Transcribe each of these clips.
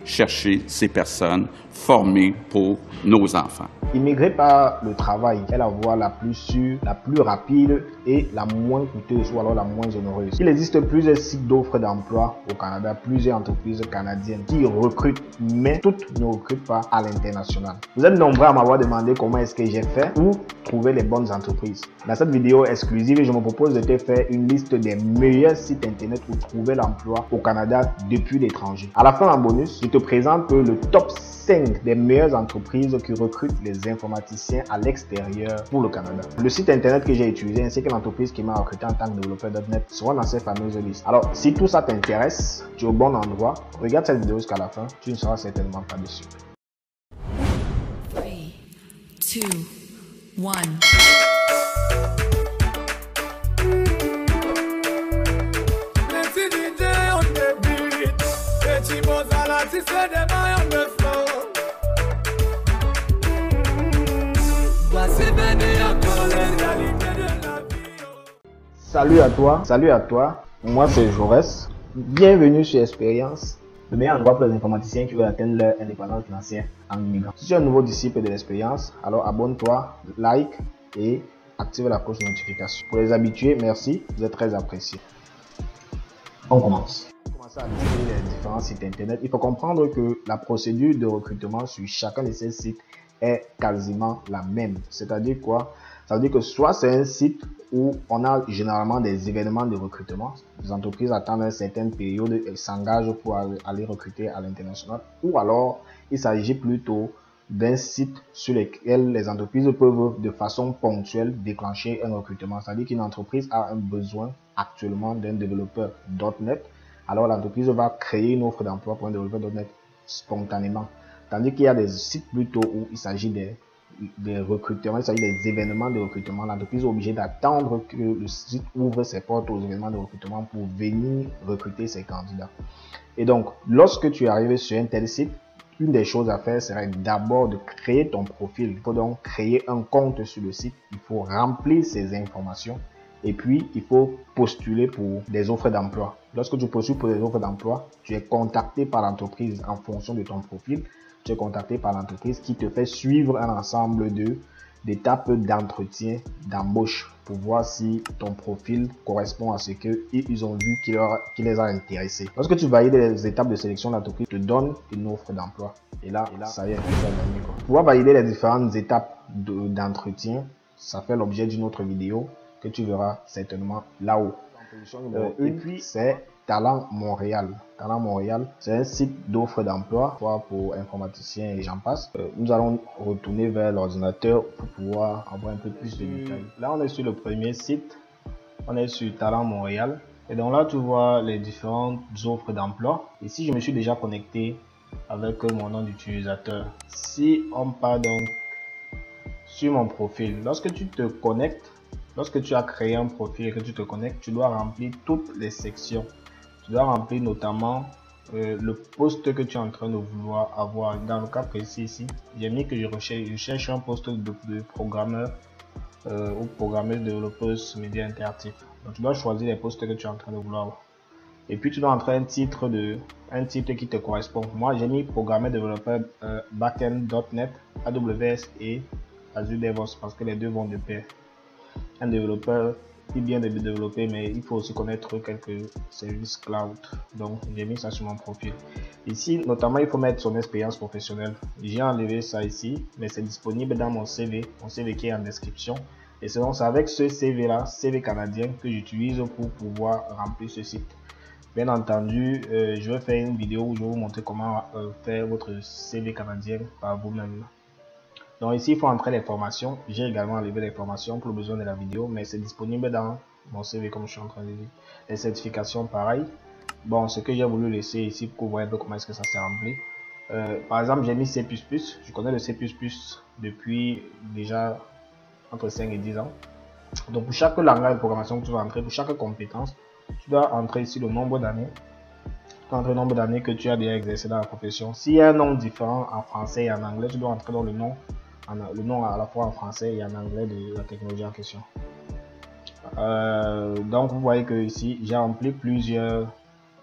chercher ces personnes formées pour nos enfants. Immigrer par le travail est la voie la plus sûre, la plus rapide et la moins coûteuse ou alors la moins onéreuse. Il existe plusieurs sites d'offres d'emploi au Canada, plusieurs entreprises canadiennes qui recrutent, mais toutes ne recrutent pas à l'international. Vous êtes nombreux à m'avoir demandé comment est-ce que j'ai fait pour trouver les bonnes entreprises. Dans cette vidéo exclusive, je me propose de te faire une liste des meilleurs sites internet pour trouver l'emploi au Canada depuis l'étranger. À la fin, en bonus, je te présente le top 5 des meilleures entreprises qui recrutent les informaticiens à l'extérieur pour le Canada. Le site internet que j'ai utilisé ainsi que l'entreprise qui m'a recruté en tant que développeur.net seront dans ces fameuses listes. Alors, si tout ça t'intéresse, tu es au bon endroit, regarde cette vidéo jusqu'à la fin, tu ne seras certainement pas déçu. 3, 2, 1. Salut à toi, moi c'est Jaurès. Bienvenue sur Expérience, le meilleur endroit pour les informaticiens qui veulent atteindre leur indépendance financière en immigrant. Si tu es un nouveau disciple de l'expérience, alors abonne-toi, like et active la cloche de notification. Pour les habitués, merci, vous êtes très appréciés. On commence. Pour commencer à lister les différents sites internet, il faut comprendre que la procédure de recrutement sur chacun de ces sites est quasiment la même. C'est-à-dire quoi? Ça veut dire que soit c'est un site où on a généralement des événements de recrutement, les entreprises attendent une certaine période et s'engagent pour aller recruter à l'international, ou alors il s'agit plutôt d'un site sur lequel les entreprises peuvent de façon ponctuelle déclencher un recrutement. C'est-à-dire qu'une entreprise a un besoin actuellement d'un développeur .NET, alors l'entreprise va créer une offre d'emploi pour un développeur .NET spontanément. Tandis qu'il y a des sites plutôt où il s'agit des recrutements, il s'agit des événements de recrutement. L'entreprise est obligée d'attendre que le site ouvre ses portes aux événements de recrutement pour venir recruter ses candidats. Et donc, lorsque tu arrives sur un tel site, une des choses à faire serait d'abord de créer ton profil. Il faut donc créer un compte sur le site. Il faut remplir ces informations. Et puis, il faut postuler pour des offres d'emploi. Lorsque tu postules pour des offres d'emploi, tu es contacté par l'entreprise en fonction de ton profil. Tu es contacté par l'entreprise qui te fait suivre un ensemble d'étapes d'entretien, d'embauche pour voir si ton profil correspond à ce qu'ils ont vu qui les a intéressés. Lorsque tu valides les étapes de sélection, l'entreprise te donne une offre d'emploi. Et là, ça y est, ça gagné, quoi. Pour pouvoir valider les différentes étapes d'entretien, ça fait l'objet d'une autre vidéo que tu verras certainement là-haut. Et puis, c'est Talent Montréal. Talent Montréal, c'est un site d'offres d'emploi pour informaticiens et j'en passe. Nous allons retourner vers l'ordinateur pour pouvoir avoir un peu plus de détails. Là, on est sur le premier site. On est sur Talent Montréal. Et donc là, tu vois les différentes offres d'emploi. Ici, je me suis déjà connecté avec mon nom d'utilisateur. Si on part donc sur mon profil, lorsque tu te connectes, lorsque tu as créé un profil et que tu te connectes, tu dois remplir toutes les sections. Tu dois remplir notamment le poste que tu es en train de vouloir avoir. Dans le cas précis ici, j'ai mis que je cherche un poste de programmeur ou programmeuse développeuse média interactif. Donc tu dois choisir les postes que tu es en train de vouloir avoir. Et puis tu dois entrer un titre qui te correspond. Moi j'ai mis programmeur développeur backend.net, AWS et Azure DevOps parce que les deux vont de pair. Un développeur qui vient de développer, mais il faut aussi connaître quelques services cloud. Donc j'ai mis ça sur mon profil. Ici notamment il faut mettre son expérience professionnelle. J'ai enlevé ça ici, mais c'est disponible dans mon CV qui est en description. Et c'est donc avec ce CV là, CV canadien, que j'utilise pour pouvoir remplir ce site. Bien entendu, je vais faire une vidéo où je vais vous montrer comment faire votre CV canadien par vous-même. Donc ici, il faut entrer les formations. J'ai également enlevé les formations pour le besoin de la vidéo, mais c'est disponible dans mon CV comme je suis en train de dire. Les certifications, pareil. Bon, ce que j'ai voulu laisser ici pour que vous voyez un peu comment est-ce que ça s'est rempli. Par exemple, j'ai mis C++. Je connais le C++ depuis déjà entre 5 et 10 ans. Donc pour chaque langage de programmation que tu vas entrer, pour chaque compétence, tu dois entrer ici le nombre d'années. Le nombre d'années que tu as déjà exercé dans la profession. S'il y a un nom différent en français et en anglais, tu dois entrer dans le nom à la fois en français et en anglais de la technologie en question. Donc vous voyez que ici j'ai rempli plusieurs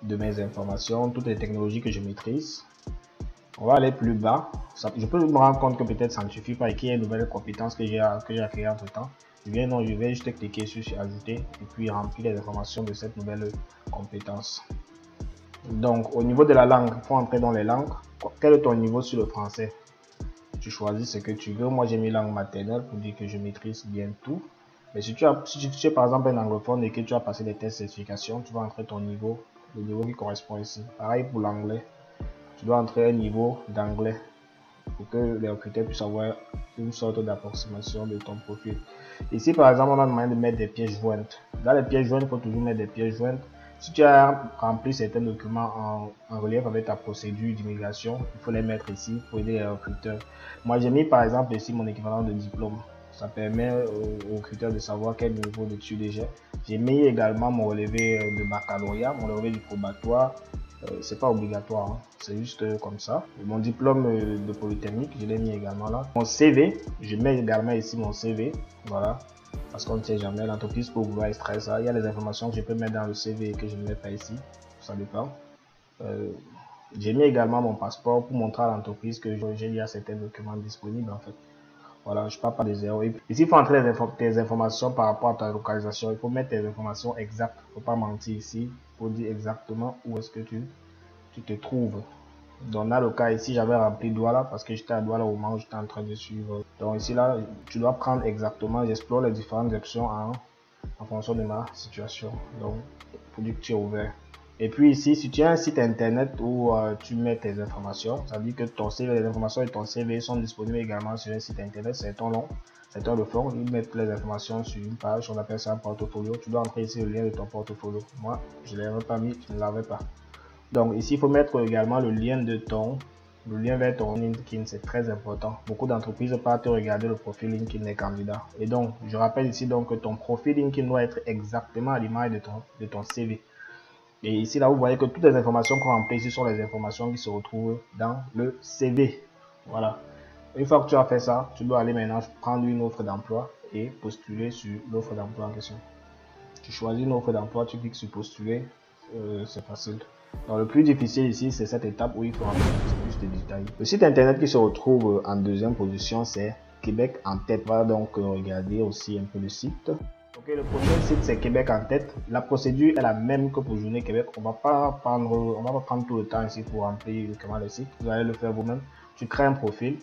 de mes informations, toutes les technologies que je maîtrise. On va aller plus bas. Je peux me rendre compte que peut-être ça ne suffit pas et qu'il y a une nouvelle compétence que j'ai créée entre temps. Je vais juste cliquer sur ajouter et puis remplir les informations de cette nouvelle compétence. Donc au niveau de la langue, il faut entrer dans les langues. Quel est ton niveau sur le français? Tu choisis ce que tu veux. Moi j'ai mis langue maternelle pour dire que je maîtrise bien tout. Mais si tu es par exemple un anglophone et que tu as passé des tests de certification, tu vas entrer ton niveau, le niveau qui correspond ici. Pareil pour l'anglais. Tu dois entrer un niveau d'anglais pour que les recruteurs puissent avoir une sorte d'approximation de ton profil. Ici, par exemple, on a demandé de mettre des pièces jointes. Dans les pièces jointes, il faut toujours mettre des pièces jointes. Si tu as rempli certains documents en relief avec ta procédure d'immigration, il faut les mettre ici pour aider les recruteurs. Moi, j'ai mis par exemple ici mon équivalent de diplôme. Ça permet aux recruteurs de savoir quel niveau d'études j'ai. J'ai mis également mon relevé de baccalauréat, mon relevé du probatoire. C'est pas obligatoire, hein. C'est juste comme ça. Mon diplôme de Polytechnique, je l'ai mis également là. Mon CV, je mets également ici mon CV, voilà, parce qu'on ne sait jamais, l'entreprise peut vouloir extraire ça. Il y a des informations que je peux mettre dans le CV et que je ne mets pas ici, ça dépend. J'ai mis également mon passeport pour montrer à l'entreprise que j'ai déjà certains documents disponibles en fait. Voilà, je ne parle pas des erreurs. Ici, il faut entrer tes informations par rapport à ta localisation. Il faut mettre tes informations exactes. Il ne faut pas mentir ici. Il faut dire exactement où est-ce que tu te trouves. Donc, dans le cas ici, j'avais rempli Douala parce que j'étais à Douala au moment où j'étais en train de suivre. Donc, ici, là, tu dois prendre exactement. J'explore les différentes options en fonction de ma situation. Donc, il faut dire que tu es ouvert. Et puis ici, si tu as un site internet où tu mets tes informations, ça veut dire que ton CV, les informations de ton CV sont disponibles également sur un site internet. C'est ton nom, c'est ton le fond. Ils mettent les informations sur une page, on appelle ça un portfolio. Tu dois entrer ici le lien de ton portfolio. Moi, je ne l'avais pas mis, je ne l'avais pas. Donc ici, il faut mettre également le lien vers ton LinkedIn, c'est très important. Beaucoup d'entreprises partent regarder le profil LinkedIn des candidats. Et donc, je rappelle ici donc que ton profil LinkedIn doit être exactement à l'image de ton CV. Et ici, là, vous voyez que toutes les informations qu'on remplit ici sont les informations qui se retrouvent dans le CV. Voilà. Une fois que tu as fait ça, tu dois aller maintenant prendre une offre d'emploi et postuler sur l'offre d'emploi en question. Tu choisis une offre d'emploi, tu cliques sur postuler, c'est facile. Donc, le plus difficile ici, c'est cette étape où il faut remplir plus de détails. Le site internet qui se retrouve en deuxième position, c'est Québec en tête. Voilà donc regarder aussi un peu le site. Ok, le prochain site c'est Québec en tête. La procédure est la même que pour Journée Québec. On va pas prendre tout le temps ici pour remplir uniquement le site. Vous allez le faire vous-même. Tu crées un profil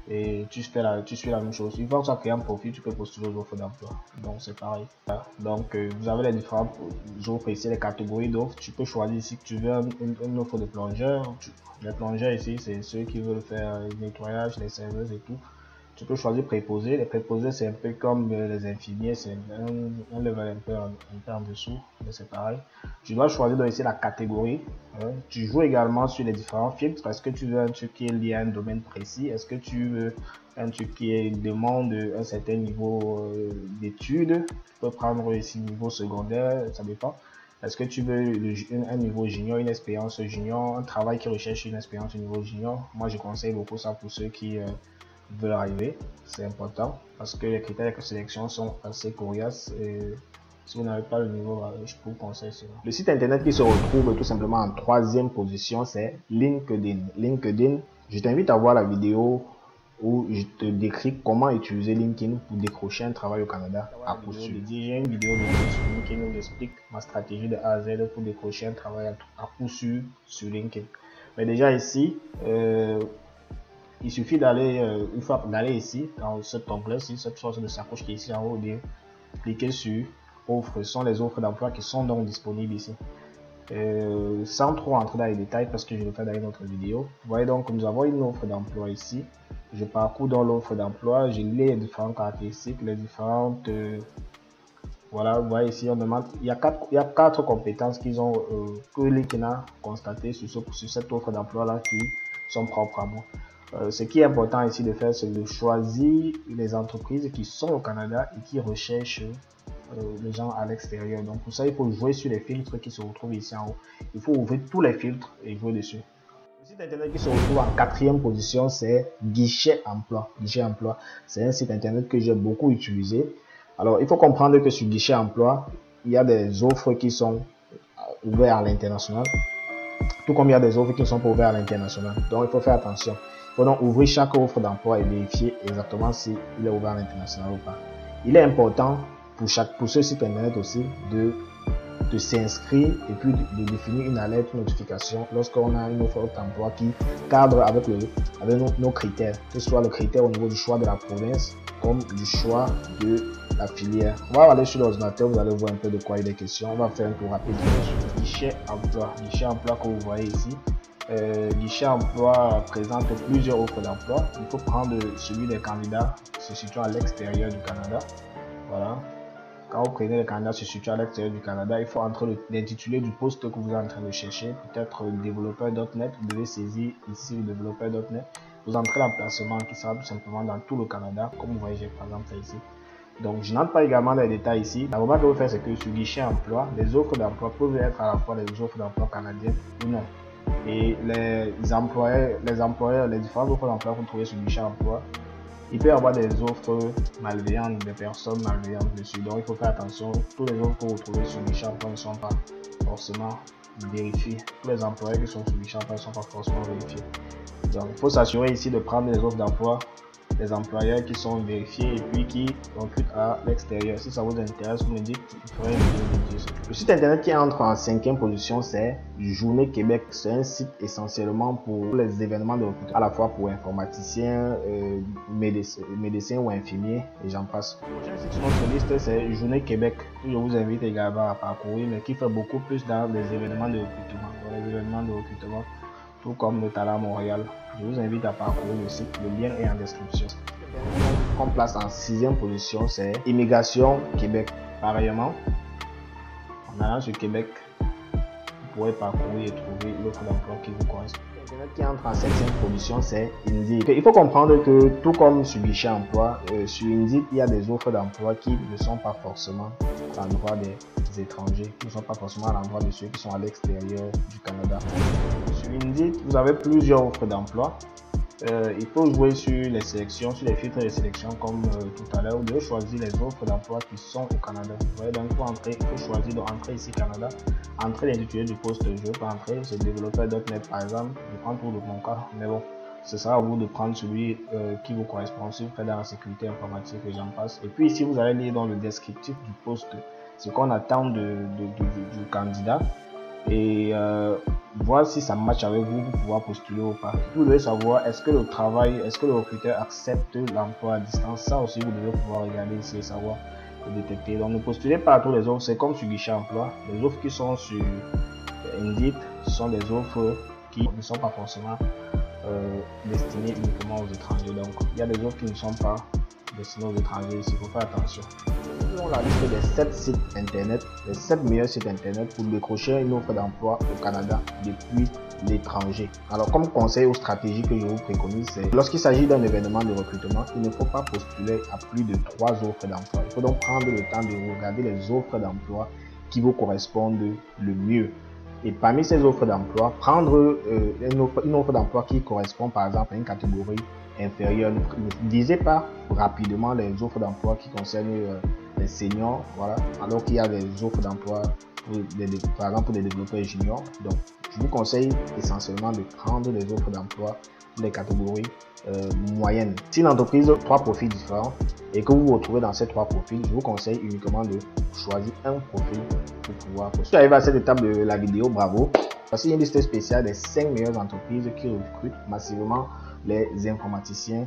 et tu suis la même chose. Une fois que tu as créé un profil, tu peux postuler aux offres d'emploi. Donc c'est pareil. Donc vous avez les différentes offres ici, les catégories d'offres. Tu peux choisir ici que tu veux une offre de plongeur. Les plongeurs ici, c'est ceux qui veulent faire le nettoyage, les serveuses et tout. Tu peux choisir préposé. Les préposés, c'est un peu comme les infirmiers, c'est un level un peu en dessous, mais c'est pareil. Tu dois choisir donc ici la catégorie. Tu joues également sur les différents filtres. Est-ce que tu veux un truc qui est lié à un domaine précis? Est-ce que tu veux un truc qui demande un certain niveau d'études? Tu peux prendre ici niveau secondaire, ça dépend. Est-ce que tu veux un niveau junior, une expérience junior, un travail qui recherche une expérience au niveau junior? Moi, je conseille beaucoup ça pour ceux qui veulent arriver. C'est important parce que les critères de sélection sont assez coriaces. Et si vous n'avez pas le niveau, je vous conseille cela. Le site internet qui se retrouve tout simplement en troisième position, c'est LinkedIn. LinkedIn, je t'invite à voir la vidéo où je te décris comment utiliser LinkedIn pour décrocher un travail au Canada à coup sûr. J'ai une vidéo sur LinkedIn où j'explique ma stratégie de A à Z pour décrocher un travail à coup sûr sur LinkedIn. Mais déjà ici, il suffit d'aller ici dans cet onglet, cette sorte de sacoche qui est ici en haut, bien cliquer sur offres. Ce sont les offres d'emploi qui sont donc disponibles ici. Sans trop entrer dans les détails parce que je le fais dans une autre vidéo. Vous voyez donc que nous avons une offre d'emploi ici. Je parcours dans l'offre d'emploi, je lis les différentes caractéristiques, les différentes voilà, vous voyez ici on demande, il y a quatre compétences qu'ils ont que LinkedIn a constaté sur cette offre d'emploi là qui sont propres à moi. Ce qui est important ici de faire, c'est de choisir les entreprises qui sont au Canada et qui recherchent les gens à l'extérieur. Donc pour ça, il faut jouer sur les filtres qui se retrouvent ici en haut. Il faut ouvrir tous les filtres et jouer dessus. Le site internet qui se retrouve en quatrième position, c'est Guichet Emploi. Guichet Emploi, c'est un site internet que j'ai beaucoup utilisé. Alors, il faut comprendre que sur Guichet Emploi, il y a des offres qui sont ouvertes à l'international. Tout comme il y a des offres qui ne sont pas ouvertes à l'international. Donc il faut faire attention. Il faut donc ouvrir chaque offre d'emploi et vérifier exactement s'il est ouvert à l'international ou pas. Il est important pour ce site internet aussi de s'inscrire et puis de définir une alerte, une notification lorsqu'on a une offre d'emploi qui cadre avec nos critères, que ce soit le critère au niveau du choix de la province comme du choix de la filière. On va aller sur l'ordinateur, vous allez voir un peu de quoi il est question. On va faire un tour rapide sur guichet emploi. Guichet emploi que vous voyez ici. Guichet emploi présente plusieurs offres d'emploi. Il faut prendre celui des candidats se situant à l'extérieur du Canada. Voilà. Quand vous prenez les candidats se situant à l'extérieur du Canada, il faut entrer l'intitulé du poste que vous êtes en train de chercher. Peut-être développeur.net. Vous devez saisir ici le développeur.net. Vous entrez l'emplacement qui sera tout simplement dans tout le Canada. Comme vous voyez, j'ai par exemple fait ici. Donc, je n'entre pas également dans les détails ici. La remarque que vous faites, c'est que sur guichet emploi, les offres d'emploi peuvent être à la fois des offres d'emploi canadiennes ou non. Et les employeurs, les différentes offres d'emploi que vous trouvez sur guichet emploi, il peut y avoir des offres malveillantes, des personnes malveillantes dessus. Donc, il faut faire attention. Tous les offres que vous trouvez sur guichet emploi ne sont pas forcément vérifiés. Tous les employeurs qui sont sur guichet emploi ne sont pas forcément vérifiés. Donc, il faut s'assurer ici de prendre les offres d'emploi des employeurs qui sont vérifiés et puis qui recrutent à l'extérieur. Si ça vous intéresse, vous me dites, il faudrait me dire. Le site internet qui entre en 5e position, c'est Journée Québec. C'est un site essentiellement pour les événements de recrutement, à la fois pour informaticiens, médecins ou infirmiers, et j'en passe. Le prochain site sur notre liste, c'est Journée Québec, que je vous invite également à parcourir, mais qui fait beaucoup plus dans les événements de recrutement. Dans les événements de recrutement, tout comme le Talent Montréal. Je vous invite à parcourir le site, le lien est en description. On place en 6e position, c'est Immigration Québec. Pareillement, en allant sur Québec, vous pourrez parcourir et trouver l'offre d'emploi qui vous correspond. Internet qui entre en 7e position, c'est Indeed. Il faut comprendre que tout comme sur guichet emploi, sur Indeed, il y a des offres d'emploi qui ne sont pas forcément à l'endroit des étrangers, qui ne sont pas forcément à l'endroit de ceux qui sont à l'extérieur du Canada. Sur Indeed, vous avez plusieurs offres d'emploi. Il faut jouer sur les sélections, sur les filtres de sélection comme tout à l'heure. Vous devez choisir les offres d'emploi qui sont au Canada. Vous voyez, donc il faut choisir d'entrer ici Canada, entrer l'intitulé du poste. Je peux entrer, c'est développeur.net par exemple. Je prends tout de mon cas, mais bon, ce sera à vous de prendre celui qui vous correspond. Si vous faites dans la sécurité informatique et j'en passe. Et puis ici, vous allez lire dans le descriptif du poste ce qu'on attend du candidat. Et voir si ça match avec vous pour pouvoir postuler ou pas. Vous devez savoir est-ce que le recruteur accepte l'emploi à distance. Ça aussi vous devez pouvoir regarder ici et savoir le détecter. Donc ne postulez pas à tous les offres, c'est comme sur guichet emploi. Les offres qui sont sur Indeed sont des offres qui ne sont pas forcément destinées uniquement aux étrangers. Donc il y a des offres qui ne sont pas destinées aux étrangers ici, il faut faire attention. Nous la liste des 7 sites internet, les 7 meilleurs sites internet pour décrocher une offre d'emploi au Canada depuis l'étranger. Alors comme conseil ou stratégie que je vous préconise, c'est lorsqu'il s'agit d'un événement de recrutement, il ne faut pas postuler à plus de 3 offres d'emploi. Il faut donc prendre le temps de regarder les offres d'emploi qui vous correspondent le mieux. Et parmi ces offres d'emploi, prendre une offre d'emploi qui correspond par exemple à une catégorie inférieure. Ne visez pas rapidement les offres d'emploi qui concernent les seniors, voilà, alors qu'il y a des offres d'emploi par exemple pour des développeurs juniors. Donc je vous conseille essentiellement de prendre des offres d'emploi pour les catégories moyennes. Si l'entreprise a 3 profils différents et que vous vous retrouvez dans ces 3 profils, je vous conseille uniquement de choisir un profil pour pouvoir postuler. Si j'arrive à cette étape de la vidéo, bravo. Voici une liste spéciale des 5 meilleures entreprises qui recrutent massivement les informaticiens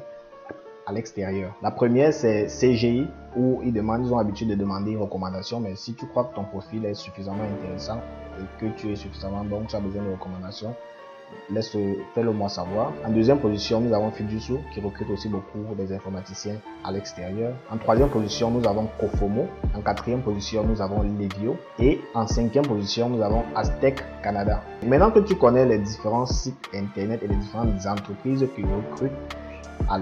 à l'extérieur. La première, c'est CGI, où ils ont l'habitude de demander une recommandation, mais si tu crois que ton profil est suffisamment intéressant et que tu es suffisamment bon, tu as besoin de recommandations, fais-le moi savoir. En 2e position, nous avons Fujitsu, qui recrute aussi beaucoup des informaticiens à l'extérieur. En 3e position, nous avons Cofomo. En 4e position, nous avons Levio. Et en 5e position, nous avons Aztec Canada. Maintenant que tu connais les différents sites internet et les différentes entreprises qui recrutent à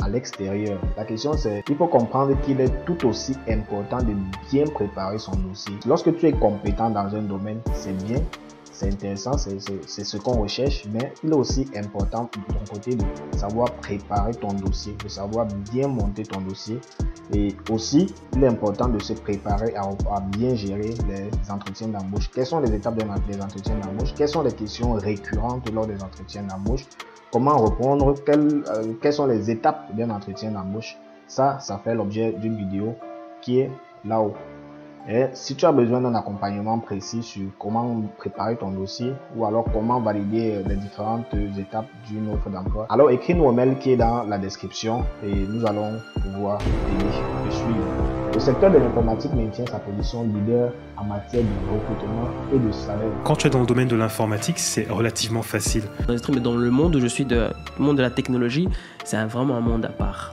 l'extérieur, la question c'est, il faut comprendre qu'il est tout aussi important de bien préparer son dossier. Lorsque tu es compétent dans un domaine, c'est bien. c'est intéressant, c'est ce qu'on recherche, mais il est aussi important de ton côté de savoir préparer ton dossier, de savoir bien monter ton dossier. Et aussi, il est important de se préparer à bien gérer les entretiens d'embauche. Quelles sont les étapes des entretiens d'embauche? Quelles sont les questions récurrentes lors des entretiens d'embauche? Comment répondre? Quelles sont les étapes d'un entretien d'embauche? Ça fait l'objet d'une vidéo qui est là-haut. Et si tu as besoin d'un accompagnement précis sur comment préparer ton dossier ou alors comment valider les différentes étapes d'une offre d'emploi, alors écris-nous au mail qui est dans la description et nous allons pouvoir te suivre. Le secteur de l'informatique maintient sa position leader en matière de recrutement et de salaire. Quand tu es dans le domaine de l'informatique, c'est relativement facile. Mais dans le monde où je suis, le monde de la technologie, c'est vraiment un monde à part.